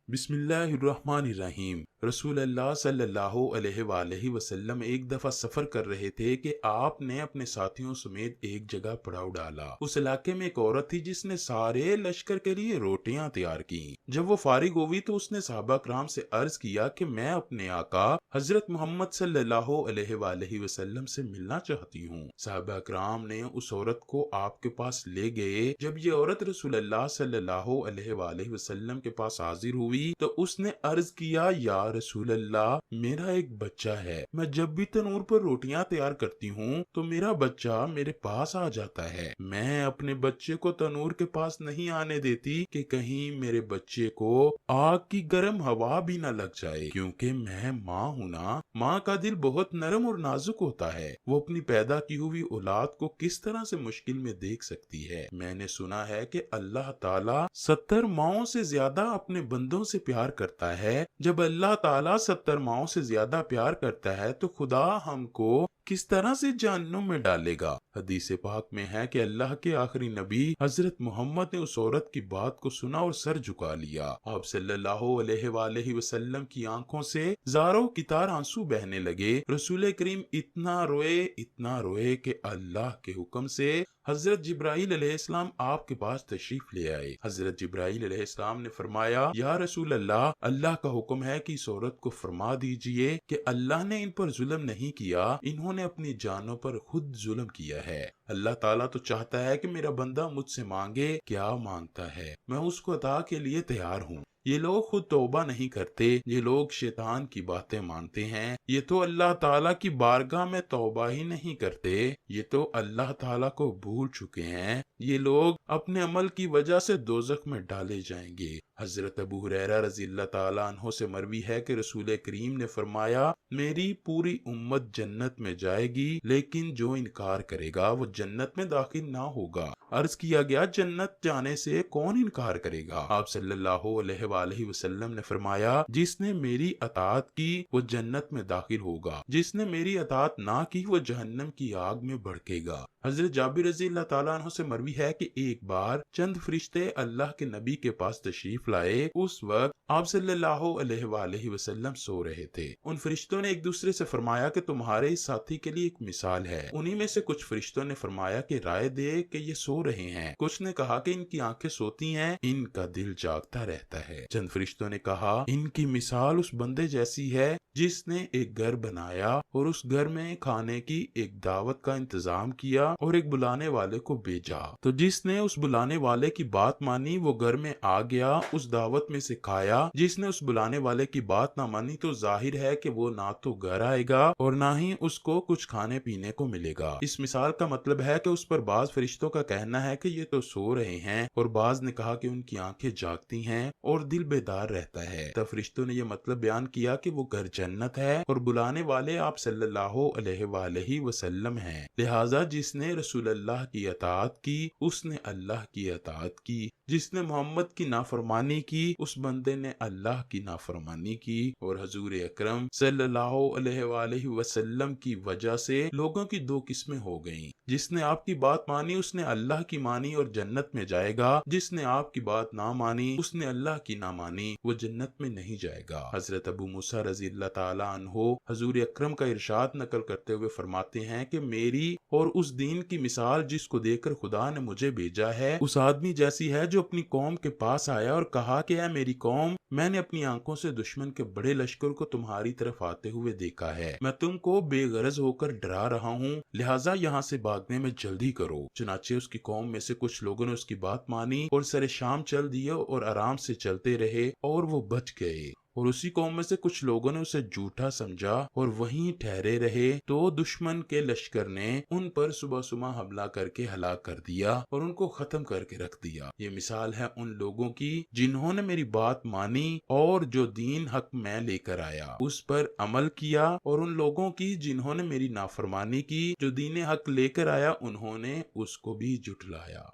بسم اللہ الرحمن الرحیم۔ رسول اللہ صلی اللہ علیہ وآلہ وسلم ایک دفعہ سفر کر رہے تھے کہ آپ نے اپنے ساتھیوں سمیت ایک جگہ پڑاؤ ڈالا۔ اس علاقے میں ایک عورت تھی جس نے سارے لشکر کے لیے روٹیاں تیار کی۔ جب وہ فارغ ہوئی تو اس نے صحابہ کرام سے عرض کیا کہ میں اپنے آقا حضرت محمد صلی اللہ علیہ وآلہ وسلم سے ملنا چاہتی ہوں۔ صحابہ کرام نے اس عورت کو آپ کے پاس لے گئے۔ جب یہ عورت رسول اللہ صلی اللہ علیہ وآلہ وسلم کے پاس حاضر ہوئی تو اس نے عرض کیا، یا رسول اللہ، میرا ایک بچہ ہے۔ میں جب بھی تنور پر روٹیاں تیار کرتی ہوں تو میرا بچہ میرے پاس آ جاتا ہے۔ میں اپنے بچے کو تنور کے پاس نہیں آنے دیتی کہ کہیں میرے بچے کو آگ کی گرم ہوا بھی نہ لگ جائے، کیونکہ میں ماں ہوں نا۔ ماں کا دل بہت نرم اور نازک ہوتا ہے، وہ اپنی پیدا کی ہوئی اولاد کو کس طرح سے مشکل میں دیکھ سکتی ہے۔ میں نے سنا ہے کہ اللہ تعالیٰ 70 ماؤں سے زیادہ اپنے بندوں سے پیار کرتا ہے۔ جب اللہ تعالیٰ 70 ماؤں سے زیادہ پیار کرتا ہے تو خدا ہم کو کس طرح سے جہنم میں ڈالے گا۔ حدیث پاک میں ہے کہ اللہ کے آخری نبی حضرت محمد نے اس عورت کی بات کو سنا اور سر جھکا لیا۔ آپ صلی اللہ علیہ وآلہ وسلم کی آنکھوں سے زاروں کی طرح آنسو بہنے لگے۔ رسول کریم اتنا روئے کہ اللہ کے حکم سے حضرت جبرائیل علیہ السلام آپ کے پاس تشریف لے آئے۔ حضرت جبرائیل علیہ السلام نے فرمایا، یا رسول اللہ کا حکم ہے کہ اس عورت کو فرما دیجئے کہ اللہ نے ان پر ظلم نہیں کیا، انہوں نے اپنی جانوں پر خود ظلم کیا ہے۔ اللہ تعالیٰ تو چاہتا ہے کہ میرا بندہ مجھ سے مانگے، کیا مانگتا ہے میں اس کو عطا کے لیے تیار ہوں۔ یہ لوگ خود توبہ نہیں کرتے، یہ لوگ شیطان کی باتیں مانتے ہیں، یہ تو اللہ تعالیٰ کی بارگاہ میں توبہ ہی نہیں کرتے، یہ تو اللہ تعالیٰ کو بھول چکے ہیں، یہ لوگ اپنے عمل کی وجہ سے دوزخ میں ڈالے جائیں گے۔ حضرت ابو ہریرہ رضی اللہ تعالیٰ عنہ سے مروی ہے کہ رسول کریم نے فرمایا، میری پوری امت جنت میں جائے گی، لیکن جو انکار کرے گا وہ جنت میں داخل نہ ہوگا۔ عرض کیا گیا، جنت جانے سے کون انکار کرے گا؟ آپ صلی اللہ علیہ وآلہ وسلم نے فرمایا، جس نے میری اطاعت کی وہ جنت میں داخل ہوگا، جس نے میری اطاعت نہ کی وہ جہنم کی آگ میں بھڑکے گا۔ حضرت جابر رضی اللہ تعالیٰ عنہ سے مروی ہے کہ ایک بار چند فرشتے اللہ کے نبی کے پاس تشریف لائے۔ اس وقت آپ صلی اللہ علیہ وآلہ وسلم سو رہے تھے۔ ان فرشتوں نے ایک دوسرے سے فرمایا کہ تمہارے اس ساتھی کے لیے ایک مثال ہے۔ انہی میں سے کچھ فرشتوں نے فرمایا کہ رائے دے کہ یہ سو رہے ہیں۔ کچھ نے کہا کہ ان کی آنکھیں سوتی ہیں، ان کا دل جاگتا رہتا ہے۔ چند فرشتوں نے کہا، ان کی مثال اس بندے جیسی ہے جس نے ایک گھر بنایا اور اس گھر میں کھانے کی ایک دعوت کا انتظام کیا اور ایک بلانے والے کو بھیجا، تو جس نے اس بلانے والے کی بات مانی وہ گھر میں آ گیا، اس دعوت میں سے کھایا۔ جس نے اس بلانے والے کی بات نہ مانی تو ظاہر ہے کہ وہ نہ تو گھر آئے گا اور نہ ہی اس کو کچھ کھانے پینے کو ملے گا۔ اس مثال کا مطلب ہے کہ اس پر بعض فرشتوں کا کہنا ہے کہ یہ تو سو رہے ہیں، اور بعض نے کہا کہ ان کی آنکھیں جاگتی ہیں اور دل بیدار رہتا ہے۔ تب فرشتوں نے یہ مطلب بیان کیا کہ وہ گھر جنت ہے اور بلانے والے آپ صلی اللہ علیہ وآلہ وسلم ہیں، لہٰذا جس نے رسول اللہ کی اطاعت کی اس نے اللہ کی اطاعت کی، جس نے محمد کی نافرمانی کی اس بندے نے اللہ کی نافرمانی کی۔ اور حضور اکرم صلی اللہ علیہ وآلہ وسلم کی وجہ سے لوگوں کی دو قسمیں ہو گئیں، جس نے آپ کی بات مانی اس نے اللہ کی مانی اور جنت میں جائے گا، جس نے آپ کی بات نہ مانی اس نے اللہ کی نہ مانی، وہ جنت میں نہیں جائے گا۔ حضرت ابو موسیٰ رضی اللہ تعالیٰ عنہ حضور اکرم کا ارشاد نقل کرتے ہوئے فرماتے ہیں کہ میری اور اس دین کی مثال جس کو دے کر خدا نے مجھے بھیجا ہے اس آدمی جیسی ہے جو اپنی قوم کے پاس آیا اور کہا کہ اے میری قوم، میں نے اپنی آنکھوں سے دشمن کے بڑے لشکر کو تمہاری طرف آتے ہوئے دیکھا ہے، میں تم کو بے غرض ہو کر ڈرا رہا ہوں، لہٰذا یہاں سے بھاگنے میں جلدی کرو۔ چنانچہ اس کی قوم میں سے کچھ لوگوں نے اس کی بات مانی اور سر شام چل دیے اور آرام سے چلتے رہے اور وہ بچ گئے، اور اسی قوم میں سے کچھ لوگوں نے اسے جھوٹا سمجھا اور وہیں ٹھہرے رہے، تو دشمن کے لشکر نے ان پر صبح صبح حملہ کر کے ہلاک کر دیا اور ان کو ختم کر کے رکھ دیا۔ یہ مثال ہے ان لوگوں کی جنہوں نے میری بات مانی اور جو دین حق میں لے کر آیا اس پر عمل کیا، اور ان لوگوں کی جنہوں نے میری نافرمانی کی، جو دین حق لے کر آیا انہوں نے اس کو بھی جھٹلایا۔